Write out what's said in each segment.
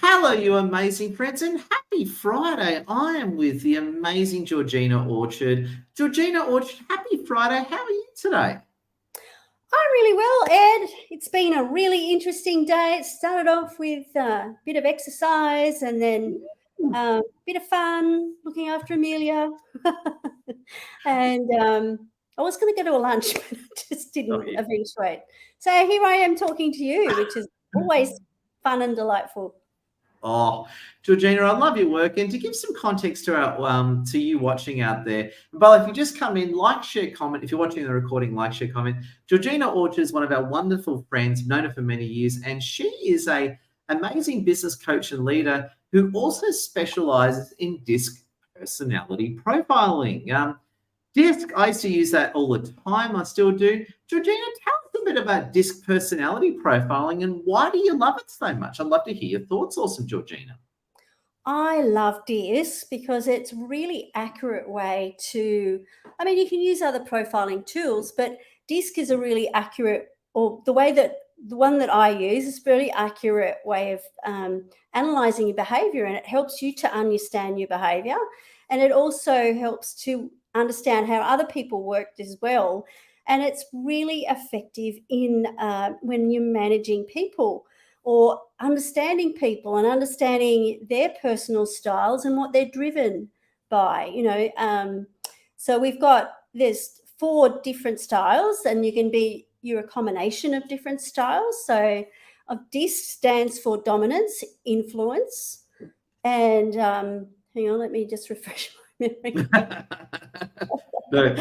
Hello, you amazing friends, and happy Friday. I am with the amazing Georgina Orchard. Georgina Orchard, happy Friday. How are you today? I'm really well, Ed. It's been a really interesting day. It started off with a bit of exercise and then a bit of fun, looking after Amelia. and I was going to go to a lunch, but I just didn't Okay. eventuate. So here I am talking to you, which is always fun and delightful. Oh, Georgina, I love your work. And to give some context to to you watching out there, but if you just come in, like, share, comment. If you're watching the recording, like, share, comment. Georgina Orchard is one of our wonderful friends, known her for many years, and she is a amazing business coach and leader who also specializes in DISC personality profiling. DISC, I used to use that all the time. I still do. Georgina, tell us a bit about DISC personality profiling and why do you love it so much? I'd love to hear your thoughts. Awesome, Georgina. I love DISC because it's a really accurate way you can use other profiling tools, but DISC is a really accurate, or the one that I use is a really accurate way of analyzing your behavior, and it helps you to understand your behavior. And it also helps to understand how other people work as well. And it's really effective in when you're managing people or understanding people and understanding their personal styles and what they're driven by. So there's 4 different styles, and you're a combination of different styles. So DISC stands for dominance, influence, and hang on, let me just refresh my memory. No,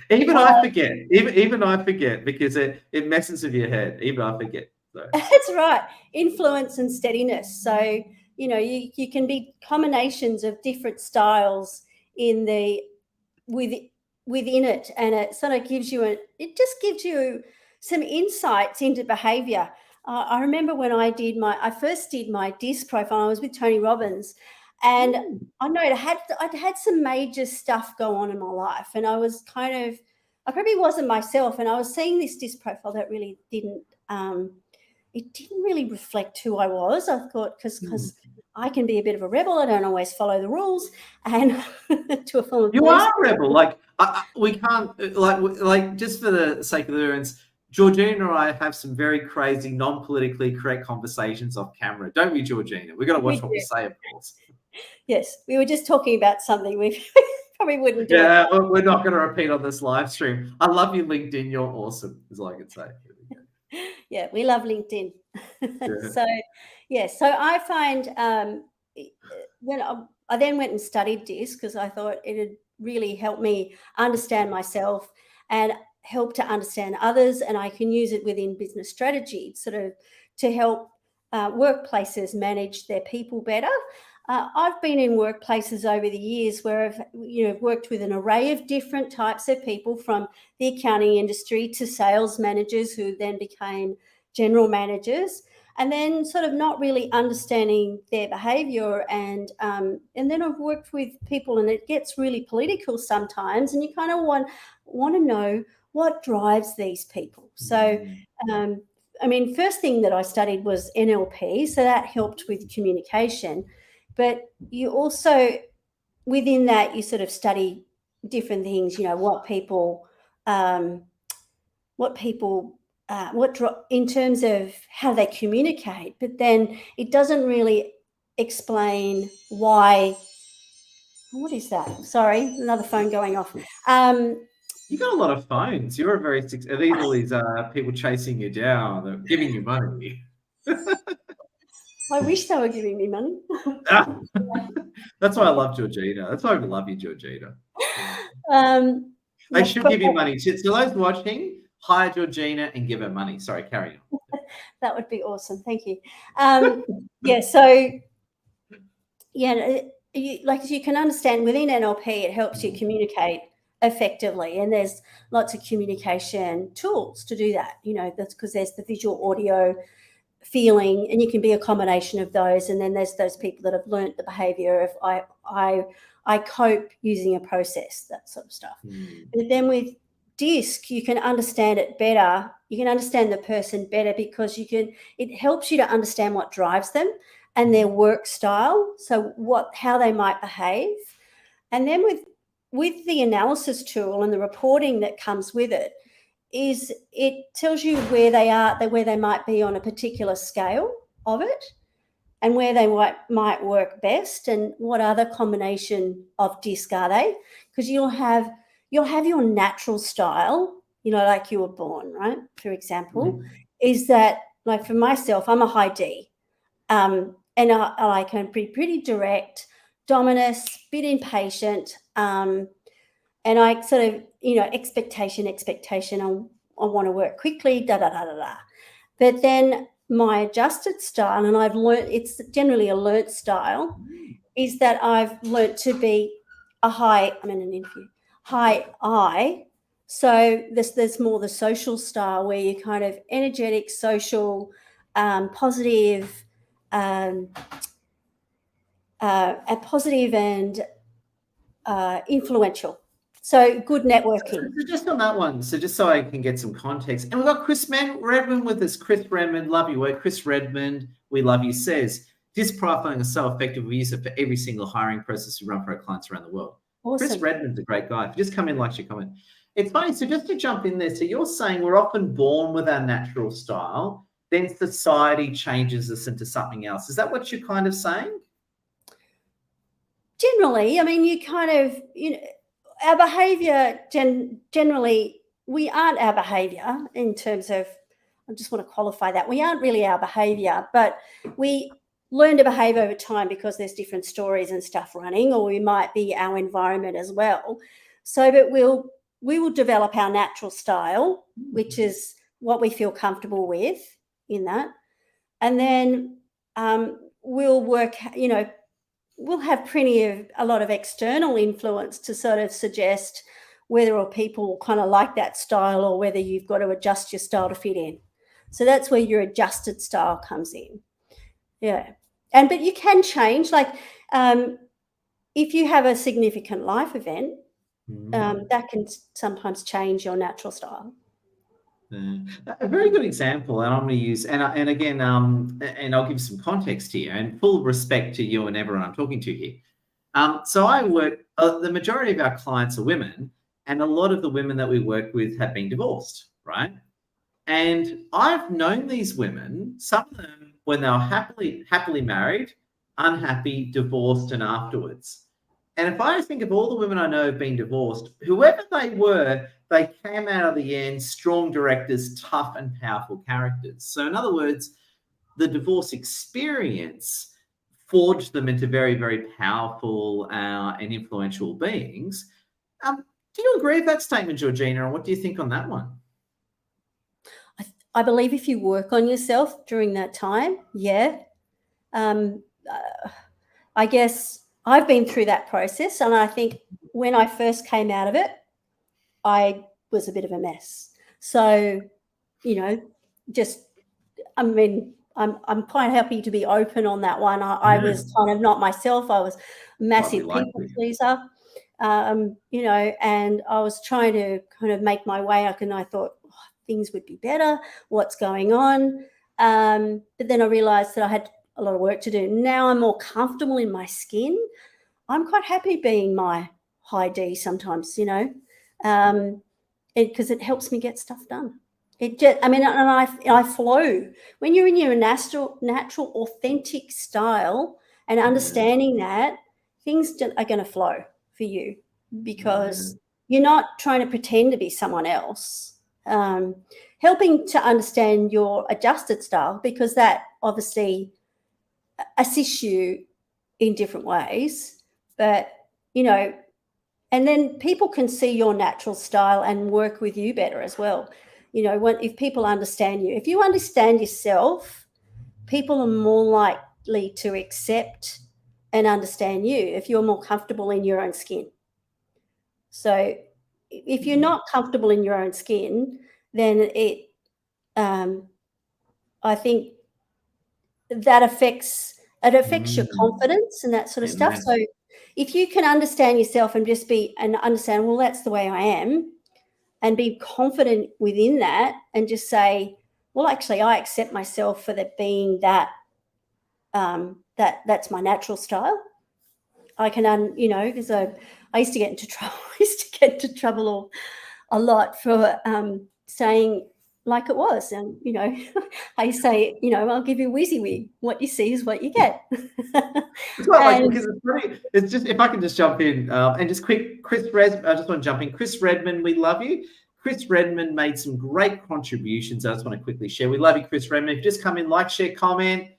even I forget. Even I forget because it messes with your head. Even I forget. So. That's right. Influence and steadiness. So, you can be combinations of different styles within it, and it sort of gives you just gives you some insights into behavior. I remember when I first did my DISC profile, I was with Tony Robbins, and I know I'd had some major stuff go on in my life, and I probably wasn't myself, and I was seeing this DISC profile that really didn't really reflect who I was. I thought because I can be a bit of a rebel. I don't always follow the rules, and to a form of You are a rebel. Like we can't like just for the sake of the audience. Georgina and I have some very crazy, non-politically correct conversations off camera, don't we, Georgina? We've got to watch what we say, of course. Yes, we were just talking about something we probably wouldn't do. Yeah, we're not going to repeat on this live stream. I love you, LinkedIn. You're awesome, is all I can say. Yeah, we love LinkedIn. Yeah. So I find when I then went and studied DISC because I thought it had really helped me understand myself and help to understand others, and I can use it within business strategy sort of to help workplaces manage their people better. I've been in workplaces over the years where I've worked with an array of different types of people, from the accounting industry to sales managers who then became general managers, and then sort of not really understanding their behavior. And then I've worked with people, and it gets really political sometimes, and you kind of want to know what drives these people. So first thing that I studied was NLP, so that helped with communication. But you also, within that, you sort of study different things, in terms of how they communicate, but then it doesn't really explain why. What is that? Sorry, another phone going off. You got a lot of phones. You're a very are these all these people chasing you down, they're giving you money? I wish they were giving me money. That's why I love Georgina. That's why I love you, Georgina. They should give you money. So those watching, hire Georgina and give her money. Sorry, carry on. That would be awesome. Thank you. As you can understand, within NLP, it helps you communicate effectively, and there's lots of communication tools to do that. That's because there's the visual, audio, feeling, and you can be a combination of those. And then there's those people that have learnt the behavior of I cope using a process, that sort of stuff. But then with DISC, you can understand it better. You can understand the person better because it helps you to understand what drives them. and their work style, so how they might behave. And then with the analysis tool and the reporting that comes with it, is it tells you where they are, where they might be on a particular scale of it, and where they might work best, and what other combination of DISC are they? Because you'll have your natural style, like you were born, right? For example, is that, like for myself, I'm a high D, and I can be pretty direct, dominant, bit impatient, and I sort of, expectation. I want to work quickly, da da da da da. But then my adjusted style, and I've learned, it's generally a learnt style, is that I've learnt to be I'm in an interview, high I. So there's more the social style, where you're kind of energetic, social, positive, and influential. So good networking. So just on that one, so just so I can get some context, and we've got Chris Redmond with us. Chris Redmond, love your work. Chris Redmond, we love you, says, DISC profiling is so effective. We use it for every single hiring process we run for our clients around the world. Awesome. Chris Redmond's a great guy. If you just come in, like your comment. It's funny, so just to jump in there, so you're saying we're often born with our natural style, then society changes us into something else. Is that what you're kind of saying? Generally, I mean, you kind of, our behaviour, generally, we aren't our behaviour in terms of, I just want to qualify that, we aren't really our behaviour, but we learn to behave over time because there's different stories and stuff running, or we might be our environment as well. So, but we will develop our natural style, which is what we feel comfortable with in that. And then we'll work, we'll have a lot of external influence to sort of suggest whether or people kind of like that style, or whether you've got to adjust your style to fit in. So that's where your adjusted style comes in. Yeah. But you can change, like if you have a significant life event, that can sometimes change your natural style. A very good example, and I'm going to use, and again, and I'll give some context here, and full respect to you and everyone I'm talking to here. So I work, the majority of our clients are women, and a lot of the women that we work with have been divorced, right? And I've known these women, some of them when they were happily married, unhappy, divorced, and afterwards. And if I think of all the women I know have been divorced, whoever they were, they came out of the end strong directors, tough and powerful characters. So in other words, the divorce experience forged them into very, very powerful and influential beings. Do you agree with that statement, Georgina? And what do you think on that one? I believe if you work on yourself during that time, yeah. I guess I've been through that process, and I think when I first came out of it, I was a bit of a mess. So, I'm quite happy to be open on that one. I was kind of not myself. I was a massive people pleaser, and I was trying to kind of make my way up, and I thought things would be better. What's going on? But then I realized that I had a lot of work to do. Now I'm more comfortable in my skin. I'm quite happy being my high D sometimes, because it helps me get stuff done. I flow. When you're in your natural, authentic style and understanding that, things are going to flow for you, because you're not trying to pretend to be someone else. Helping to understand your adjusted style, because that obviously assists you in different ways. But, and then people can see your natural style and work with you better as well. If people understand you, if you understand yourself, people are more likely to accept and understand you if you're more comfortable in your own skin. So if you're not comfortable in your own skin, then I think that affects your confidence and that sort of stuff. So if you can understand yourself and just understand, well, that's the way I am, and be confident within that, and just say, well, actually, I accept myself for that being that that's my natural style. I can, because I used to get into trouble. I used to get into trouble a lot for saying like it was, and I say, I'll give you a whizzy wig. What you see is what you get. It's not like, And because it's funny. It's just, if I can just jump in and just quick, Chris Red. I just want to jump in. Chris Redmond, we love you. Chris Redmond made some great contributions. I just want to quickly share. We love you, Chris Redmond. If you just come in, like, share, comment. If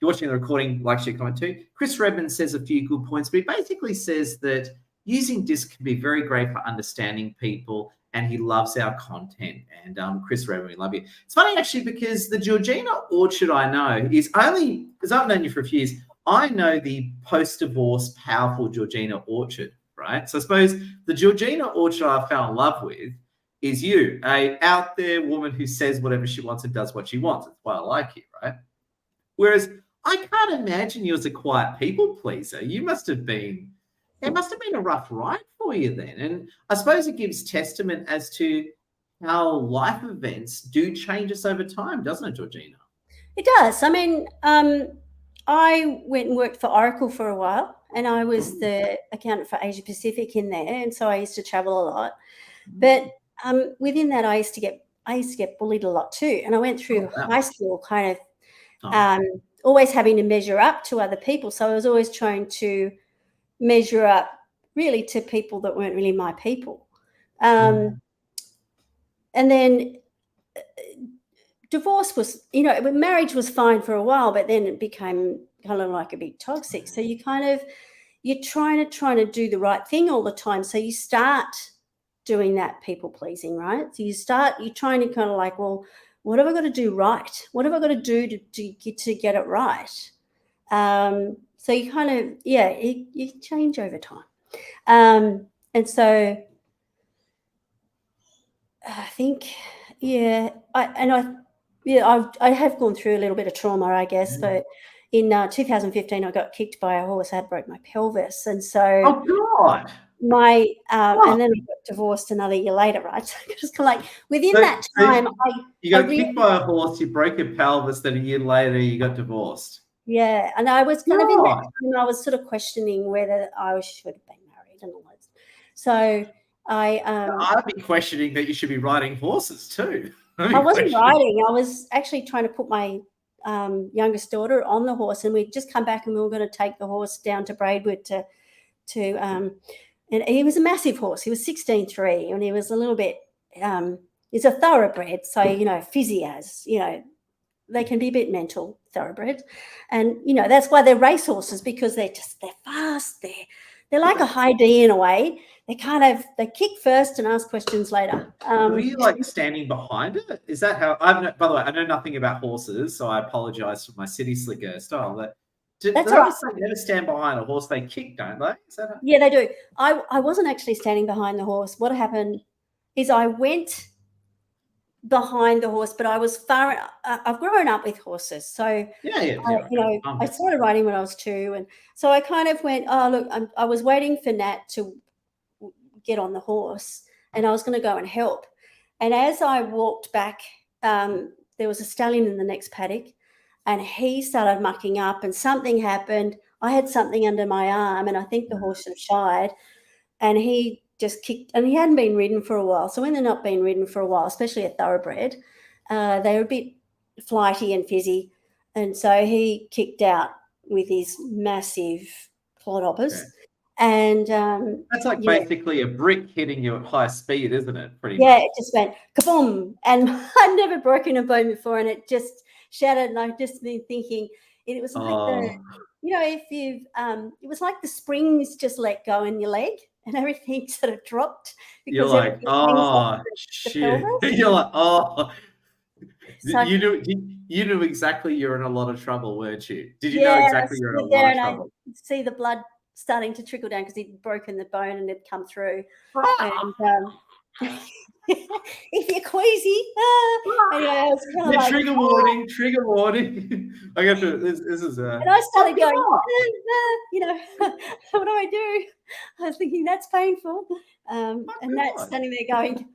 you're watching the recording, like, share, comment too. Chris Redmond says a few good points, but he basically says that using disc can be very great for understanding people, and he loves our content. And Chris Redmond, we love you. It's funny actually, because the Georgina Orchard I know is only, because I've known you for a few years, I know the post-divorce powerful Georgina Orchard, right? So I suppose the Georgina Orchard I fell in love with is you, a out there woman who says whatever she wants and does what she wants. That's why I like you, right? Whereas I can't imagine you as a quiet people pleaser. It must have been a rough ride for you then. And I suppose it gives testament as to how life events do change us over time, doesn't it, Georgina? it does. I mean, I went and worked for Oracle for a while, and I was the accountant for Asia Pacific in there, and so I used to travel a lot. But within that, I used to get bullied a lot too, and I went through high school kind of always having to measure up to other people. So I was always trying to measure up really to people that weren't really my people. And then divorce was, marriage was fine for a while, but then it became kind of like a bit toxic. So you're trying to do the right thing all the time. So you start doing that people pleasing, right? So you're trying to kind of like, well, what have I got to do right? What have I got to do to get it right? So you kind of, you change over time. And so I think, I have gone through a little bit of trauma, I guess, but in 2015, I got kicked by a horse. I had broke my pelvis. And so God. and then I got divorced another year later, right? So just kind of like within that time, you got kicked by a horse, you broke your pelvis, then a year later you got divorced. Yeah, and I was kind of in that time, I was sort of questioning whether I should have been married and all that. So I'd be questioning that you should be riding horses too. I wasn't riding. I was actually trying to put my youngest daughter on the horse, and we'd just come back and we were going to take the horse down to Braidwood to and he was a massive horse. He was 16.3, and he was a little bit he's a thoroughbred, so fizzy as they can be a bit mental, thoroughbreds, and that's why they're racehorses, because they're fast. They're like a high D in a way. They kick first and ask questions later. Were you like standing behind it? Is that how? By the way, I know nothing about horses, so I apologize for my city slicker style. But that's all right. They never stand behind a horse; they kick, don't they? Is that yeah, they do. I wasn't actually standing behind the horse. What happened is I went behind the horse, but I was far. I've grown up with horses, so I started riding when I was 2, and so I kind of went. Oh, look, I was waiting for Nat to get on the horse, and I was going to go and help. And as I walked back, there was a stallion in the next paddock, and he started mucking up, and something happened. I had something under my arm, and I think the horse had shied, and he just kicked, and he hadn't been ridden for a while. So when they're not being ridden for a while, especially a thoroughbred, they're a bit flighty and fizzy. And so he kicked out with his massive clodhoppers. Okay. And that's like basically a brick hitting you at high speed, isn't it? Pretty much. It just went kaboom. And I'd never broken a bone before, and it just shattered. And I've just been thinking, it was like it was like the springs just let go in your leg, and everything sort of dropped. You're like, oh, shit. You're like, oh. So you knew exactly you're in a lot of trouble, weren't you? Did you know exactly you're in a lot of trouble? I see the blood starting to trickle down because he'd broken the bone and it'd come through. And if you're queasy, anyway, I was kind of like, trigger warning. I got to. This is. And I started going, what do I do? I was thinking that's painful, and Nat's standing there going,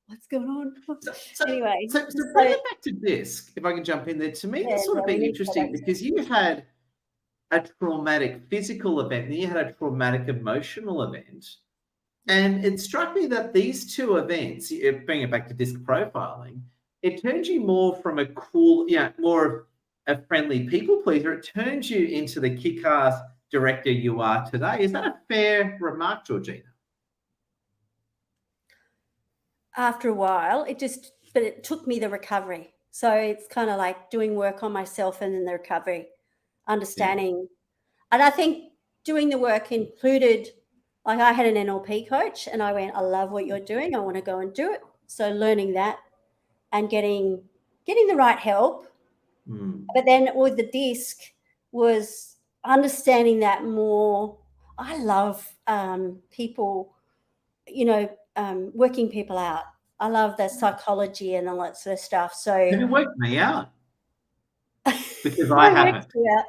what's going on? So, Anyway, so bring it back to disc, if I can jump in there. To me, yeah, this sort of we been need interesting products. because you had a traumatic physical event, and you had a traumatic emotional event. And it struck me that these two events, bringing it back to disc profiling, it turns you more from a cool, more of a friendly people pleaser. It turns you into the kick-ass director you are today. Is that a fair remark, Georgina? After a while, but it took me the recovery. So it's kind of like doing work on myself and then the recovery, understanding. And I think doing the work included, like I had an NLP coach and I went, I love what you're doing. I want to go and do it. So learning that and getting the right help. But then with the disc was understanding that more. I love people, working people out. I love the psychology and all that sort of stuff. So Have you worked me out? Because I I worked haven't. you out.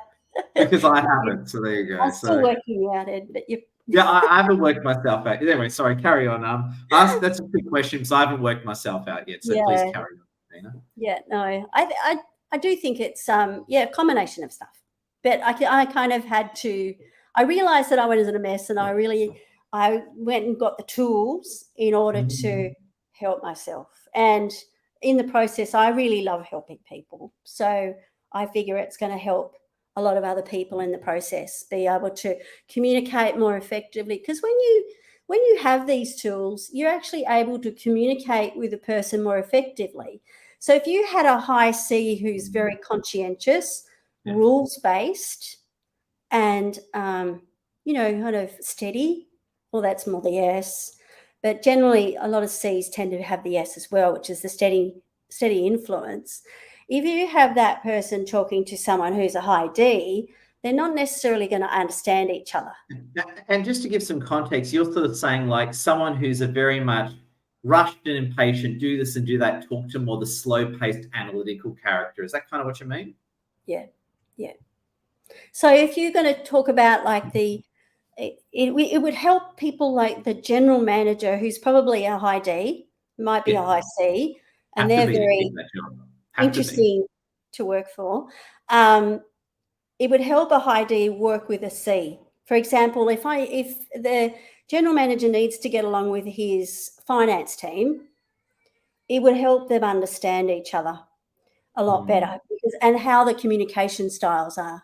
Because I haven't. So there you go. I'm still working you out, Ed, but you. Yeah, I haven't worked myself out. Anyway, sorry, carry on. That's a quick question because I haven't worked myself out yet. So please carry on, Nina. Yeah, no, I do think it's a combination of stuff. But I kind of had to. I realized that I was in a mess, and I went and got the tools in order to help myself. And in the process, I really love helping people. So I figure it's going to help a lot of other people in the process be able to communicate more effectively. Because when you have these tools, you're actually able to communicate with a person more effectively. So if you had a high C who's very conscientious, rules-based, and kind of steady, well, that's more the S. But generally, a lot of C's tend to have the S as well, which is the steady influence. If you have that person talking to someone who's a high D, they're not necessarily going to understand each other. And just to give some context, you're sort of saying like someone who's a very much rushed and impatient, do this and do that, talk to more the slow-paced analytical character. Is that kind of what you mean? Yeah. So if you're going to talk about like it would help people like the general manager who's probably a high D, might be a high C, and they're very interesting to work for. It would help a high D work with a C. For example, if the general manager needs to get along with his finance team, it would help them understand each other a lot better and how the communication styles are.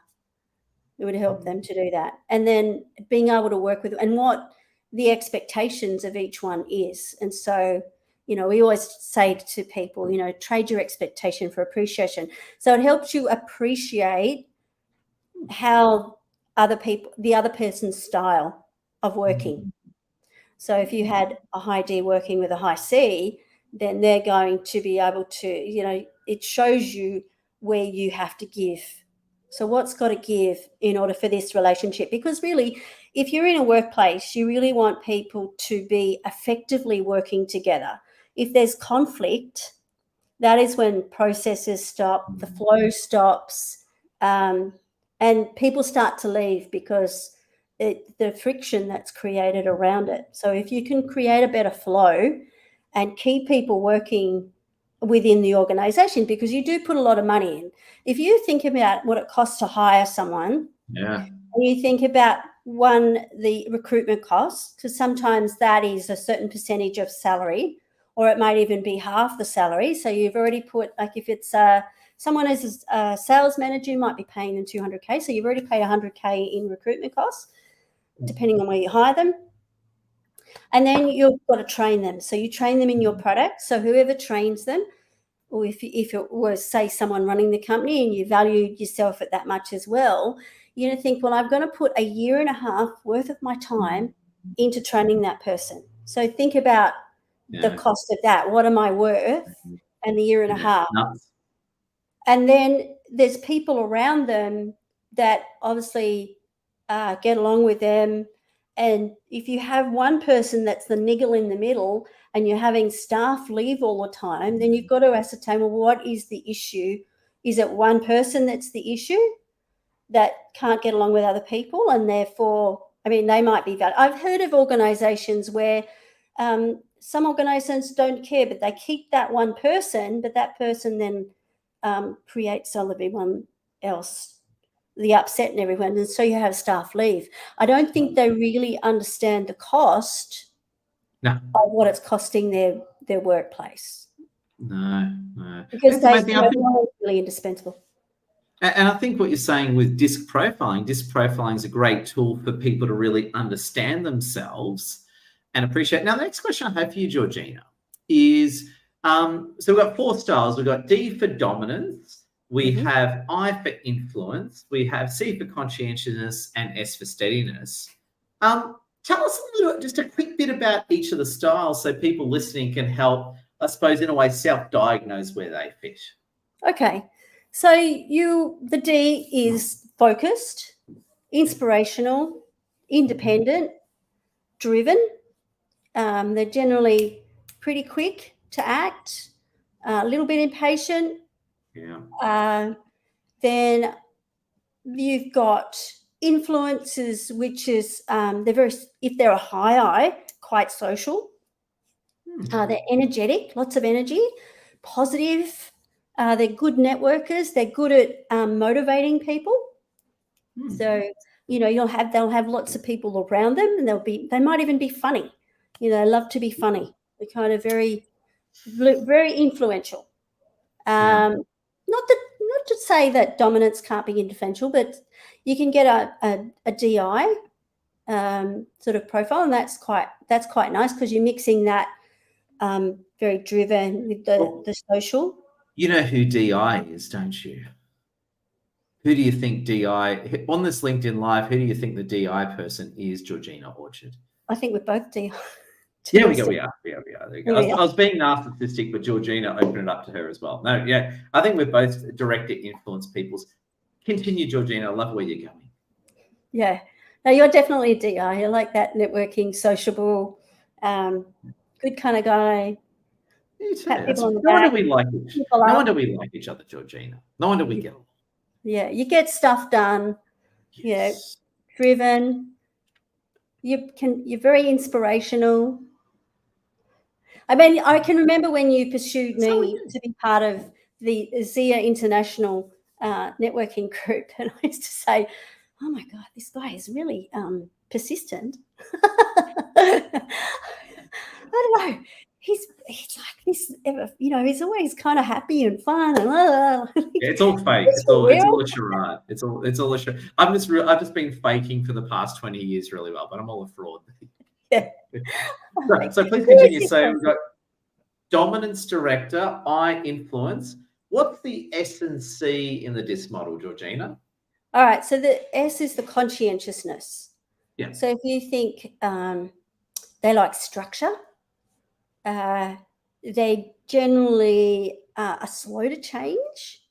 It would help them to do that. And then being able to work with and what the expectations of each one is. And so, we always say to people, trade your expectation for appreciation. So it helps you appreciate how the other person's style of working. So if you had a high D working with a high C, then they're going to be able to, it shows you where you have to give. So what's got to give in order for this relationship? Because really, if you're in a workplace, you really want people to be effectively working together. If there's conflict, that is when processes stop, the flow stops, and people start to leave because the friction that's created around it. So if you can create a better flow and keep people working within the organization, because you do put a lot of money in. If you think about what it costs to hire someone, and you think about the recruitment costs, because sometimes that is a certain percentage of salary, or it might even be half the salary. So you've already put, like if it's someone as a sales manager, you might be paying them 200K. So you've already paid 100K in recruitment costs, depending on where you hire them. And then you've got to train them. So you train them in your product. So whoever trains them, or if it was, say, someone running the company and you valued yourself at that much as well, you're going to think, well, I'm going to put a year and a half worth of my time into training that person. So think about the cost of that. What am I worth? And the year and a half. And then there's people around them that obviously get along with them. And if you have one person that's the niggle in the middle and you're having staff leave all the time, then you've got to ascertain, well, what is the issue? Is it one person that's the issue that can't get along with other people? And therefore, they might be valid. I've heard of organizations where some organizations don't care, but they keep that one person, but that person then creates everyone else the upset and everyone, and so you have staff leave. I don't think they really understand the cost No. of what it's costing their workplace. No. Because they are really indispensable. And I think what you're saying with disc profiling is a great tool for people to really understand themselves and appreciate. Now, the next question I have for you, Georgina, is so we've got 4 styles. We've got D for dominance, we have I for influence, we have C for conscientiousness, and S for steadiness. Tell us just a quick bit about each of the styles so people listening can help, I suppose, in a way, self-diagnose where they fit. Okay. So the D is focused, inspirational, independent, driven. They're generally pretty quick to act, a little bit impatient. Yeah. Then you've got influences, which is if they're a high I, quite social. They're energetic, lots of energy, positive. They're good networkers. They're good at motivating people. So they'll have lots of people around them, and they might even be funny. They love to be funny. They're kind of very, very influential. Not to say that dominance can't be influential, but you can get a DI sort of profile, and that's quite nice because you're mixing that very driven with the social. You know who DI is, don't you? Who do you think DI, on this LinkedIn Live, who do you think the DI person is, Georgina Orchard? I think we're both DI. Yeah, we are. There you go. I was being narcissistic, but Georgina opened it up to her as well. No, yeah, I think we're both direct influence peoples. Continue, Georgina. I love where you're going. Yeah. No, you're definitely a DI. You're like that networking, sociable, good kind of guy. No wonder we like each other, Georgina. No wonder we get along. Yeah, you get stuff done. Yes. Driven. You're very inspirational. I mean, I can remember when you pursued me to be part of the Zia International networking group, and I used to say, "Oh my God, this guy is really persistent." I don't know. He's like this, he's always kind of happy and fun, and it's all fake. It's all a charade. It's all a charade. I've just been faking for the past 20 years really well, but I'm all a fraud. Yeah. So please continue. So we've got dominance director, I influence. What's the S and C in the DISC model, Georgina? All right. So the S is the conscientiousness. Yeah. So if you think they like structure, they generally are slow to change.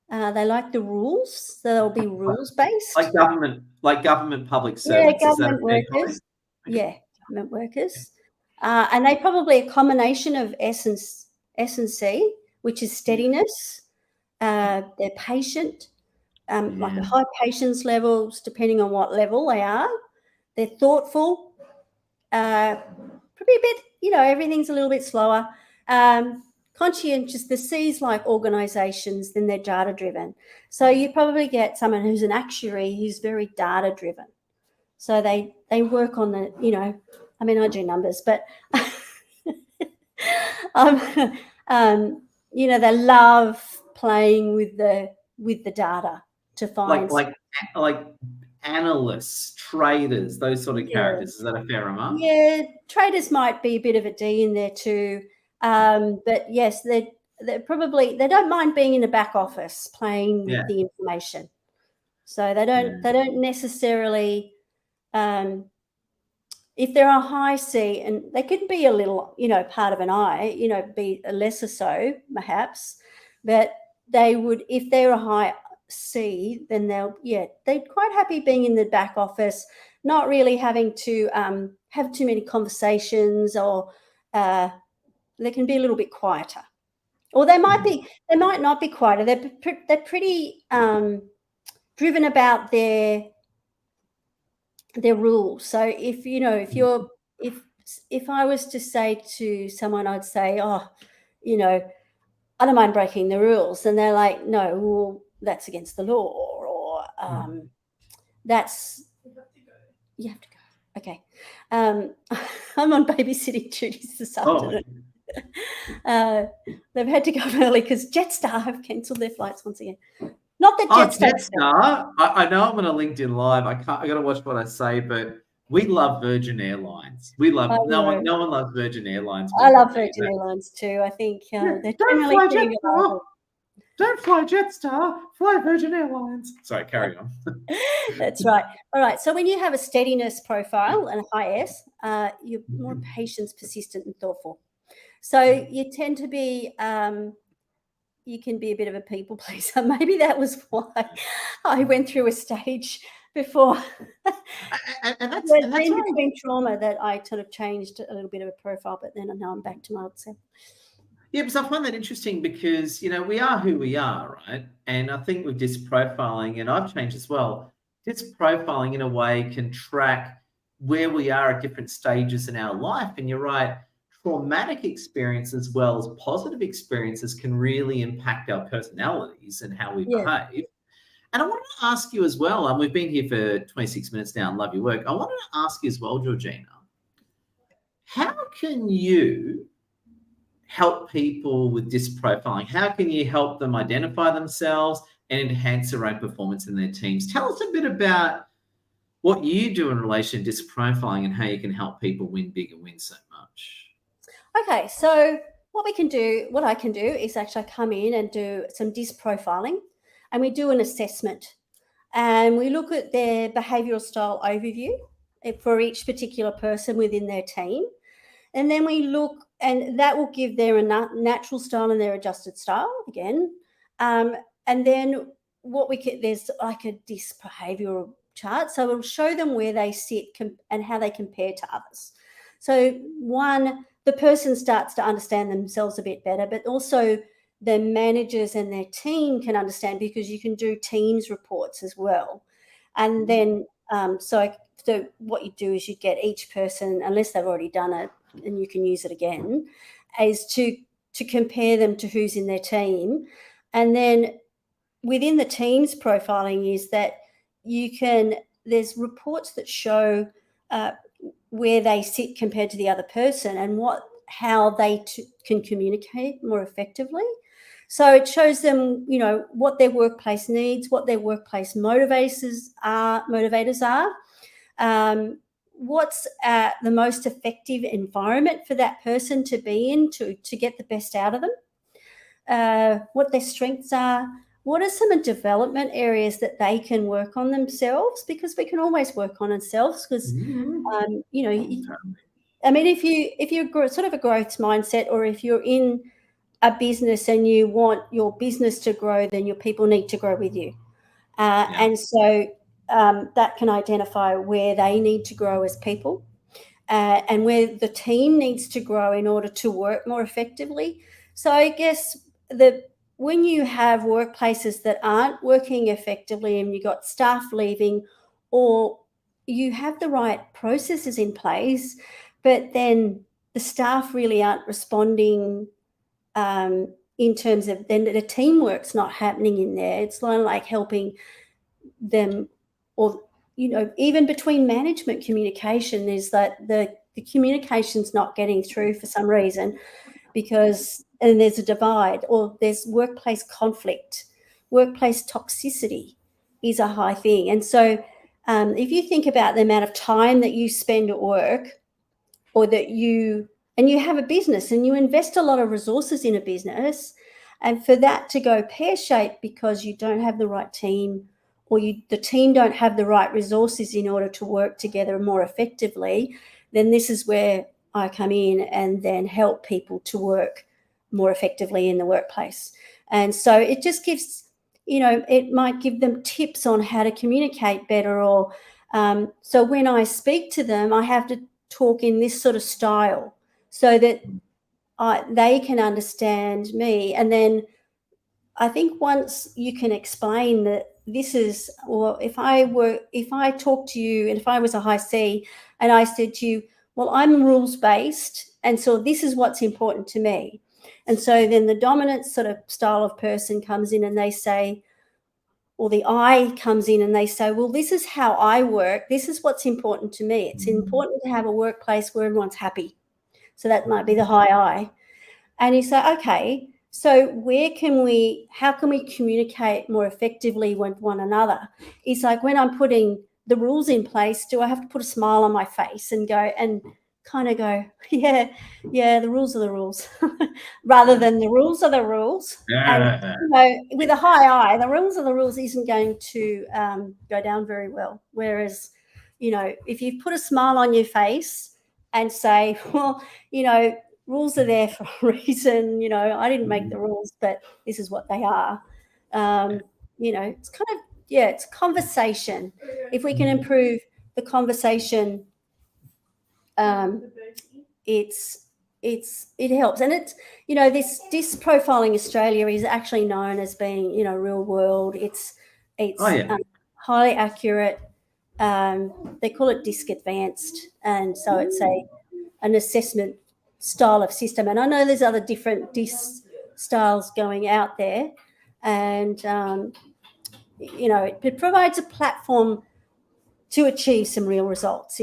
They like the rules, so they'll be rules based. Like government public servants. Yeah, government workers. Okay. Yeah, government workers. And they probably a combination of S and C, which is steadiness. They're patient, like a high patience levels, depending on what level they are. They're thoughtful. Probably a bit, everything's a little bit slower. Conscientious, the C's like organizations, then they're data driven. So you probably get someone who's an actuary who's very data driven. So they work on the, I mean, I do numbers, but they love playing with the data to find like analysts, traders, those sort of characters. Is that a fair remark? Yeah, traders might be a bit of a D in there too. But yes, they're probably, they don't mind being in the back office playing with the information. So they don't necessarily, if they're a high C, and they could be a little, part of an I, be a lesser so perhaps, but they would, if they're a high C, then they're quite happy being in the back office, not really having to have too many conversations, or they can be a little bit quieter, or they might not be quieter. They're pretty driven about their rules. So if if I was to say to someone, I'd say, oh, you know, I don't mind breaking the rules. And they're like, no, well, that's against the law, or that's, you have to go. Okay. I'm on babysitting duties this afternoon. They've had to go early because Jetstar have cancelled their flights once again. Not that Jetstar. I know I'm on a LinkedIn Live. I got to watch what I say, but we love Virgin Airlines. We love no one loves Virgin Airlines. I love Virgin Airlines too. I think they're generally pretty reliable. Don't fly Jetstar, fly Virgin Airlines. Sorry, carry on. That's right. All right. So when you have a steadiness profile and a high S, you're more patient, persistent, and thoughtful. So you tend to be, you can be a bit of a people pleaser. Maybe that was why I went through a stage before. and that's in between trauma that I sort of changed a little bit of a profile, but then now I'm back to my old self. Yeah, because I find that interesting because, we are who we are, right? And I think with disc profiling, and I've changed as well, disc profiling in a way can track where we are at different stages in our life. And you're right, traumatic experiences as well as positive experiences can really impact our personalities and how we behave. And I wanted to ask you as well, and we've been here for 26 minutes now and love your work. I wanted to ask you as well, Georgina, how can you help people with disc profiling? How can you help them identify themselves and enhance their own performance in their teams? Tell us a bit about what you do in relation to disc profiling and how you can help people win big and win so much. Okay, so what I can do is actually come in and do some disc profiling, and we do an assessment, and we look at their behavioural style overview for each particular person within their team. And then we look, and that will give their natural style and their adjusted style again. And then there's like a disc behavioural chart. So it'll show them where they sit and how they compare to others. So the person starts to understand themselves a bit better, but also the managers and their team can understand, because you can do teams reports as well. And then, so what you do is you get each person, unless they've already done it, and you can use it again, is to compare them to who's in their team. And then within the team's profiling is that there's reports that show where they sit compared to the other person and how they can communicate more effectively. So it shows them, what their workplace needs, what their workplace motivators are, what's the most effective environment for that person to be in to get the best out of them, what their strengths are, what are some development areas that they can work on themselves, because we can always work on ourselves, because, I mean, if you're sort of a growth mindset, or if you're in a business and you want your business to grow, then your people need to grow with you. And so that can identify where they need to grow as people, and where the team needs to grow in order to work more effectively. So I guess when you have workplaces that aren't working effectively and you've got staff leaving, or you have the right processes in place, but then the staff really aren't responding in terms of, then the teamwork's not happening in there. It's like helping them, or even between management communication, is that the communication's not getting through for some reason, and there's a divide, or there's workplace conflict. Workplace toxicity is a high thing. And so if you think about the amount of time that you spend at work, or and you have a business and you invest a lot of resources in a business, and for that to go pear-shaped because you don't have the right team, or the team don't have the right resources in order to work together more effectively, then this is where I come in and then help people to work more effectively in the workplace. And so it just gives, it might give them tips on how to communicate better, or so when I speak to them, I have to talk in this sort of style so that they can understand me. And then I think once you can explain that this is, or if I talk to you, and if I was a high C and I said to you, well, I'm rules-based, and so this is what's important to me. And so then the dominant sort of style of person comes in and they say, or the I comes in and they say, well, this is how I work. This is what's important to me. It's important to have a workplace where everyone's happy. So that might be the high I. And you say, okay, so how can we communicate more effectively with one another? It's like, when I'm putting the rules in place, do I have to put a smile on my face and kind of go, yeah, the rules are the rules, rather than the rules are the rules. And with a high I, the rules are the rules isn't going to go down very well. Whereas, if you put a smile on your face and say, well, rules are there for a reason. I didn't make the rules, but this is what they are. It's kind of, it's conversation. If we can improve the conversation, it helps. And it's, this Profiling Australia is actually known as being, real world. It's highly accurate. They call it DISC Advanced, and so it's an assessment style of system. And I know there's other different DISC styles going out there, and it provides a platform to achieve some real results.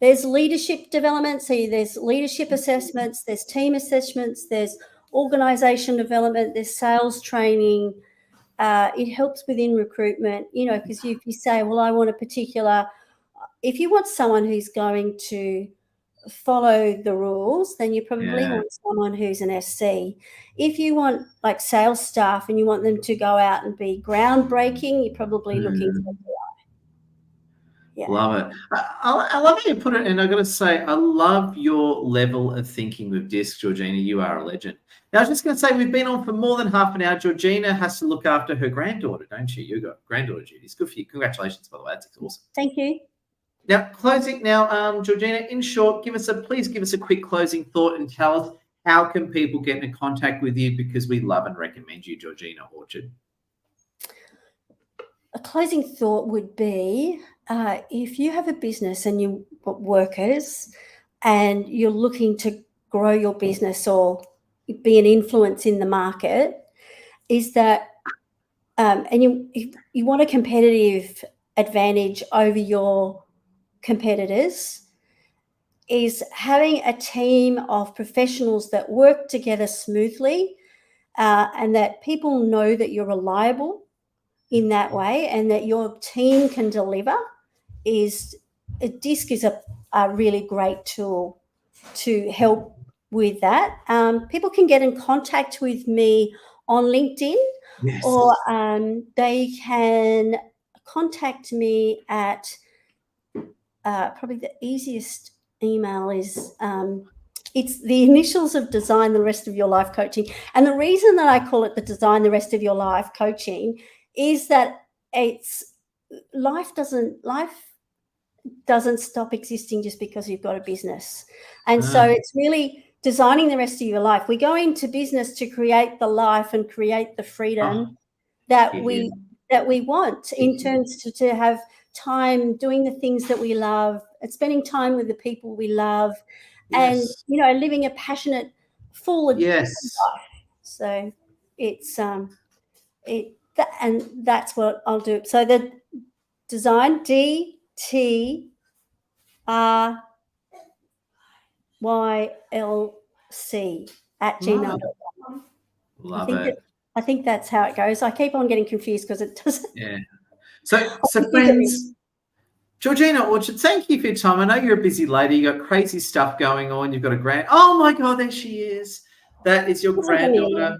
There's leadership development, so there's leadership assessments, there's team assessments, there's organisation development, there's sales training. It helps within recruitment, because if you say, well, I want if you want someone who's going to follow the rules, then you probably want someone who's an SC. If you want like sales staff and you want them to go out and be groundbreaking, you're probably looking for a Yeah. Love it. I love how you put it, and I've got to say, I love your level of thinking with DISC, Georgina. You are a legend. Now, I was just going to say, we've been on for more than half an hour. Georgina has to look after her granddaughter, don't you? You've got granddaughter duties. Good for you. Congratulations, by the way. That's awesome. Thank you. Now, closing. Now, Georgina, in short, please give us a quick closing thought and tell us, how can people get in contact with you, because we love and recommend you, Georgina Orchard. A closing thought would be, if you have a business and you've got workers and you're looking to grow your business or be an influence in the market, is that, and you want a competitive advantage over your competitors, is having a team of professionals that work together smoothly, and that people know that you're reliable in that way, and that your team can deliver. DISC is a really great tool to help with that. People can get in contact with me on LinkedIn, or they can contact me at probably the easiest email is it's the initials of Design the Rest of Your Life Coaching. And the reason that I call it the Design the Rest of Your Life Coaching is that life doesn't stop existing just because you've got a business. And so it's really designing the rest of your life. We go into business to create the life and create the freedom that we want, in terms to have time doing the things that we love and spending time with the people we love, and living a passionate, full life. So it's and that's what I'll do. So the design, DTRYLC at gmail.com. Love it. I think that's how it goes. I keep on getting confused because it doesn't. Yeah. So friends, Georgina Orchard, thank you for your time. I know you're a busy lady. You got crazy stuff going on. You've got a oh my God, there she is. That is your granddaughter.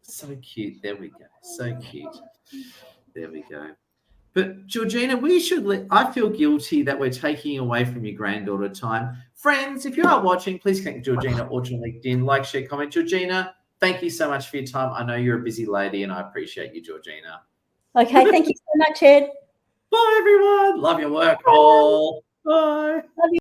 So cute. There we go. So cute. There we go. But Georgina, I feel guilty that we're taking away from your granddaughter time. Friends, if you are watching, please connect Georgina Orchard on LinkedIn, like, share, comment. Georgina, thank you so much for your time. I know you're a busy lady, and I appreciate you, Georgina. Okay, thank you so much, Ed. Bye, everyone. Love your work all. Bye. Love you.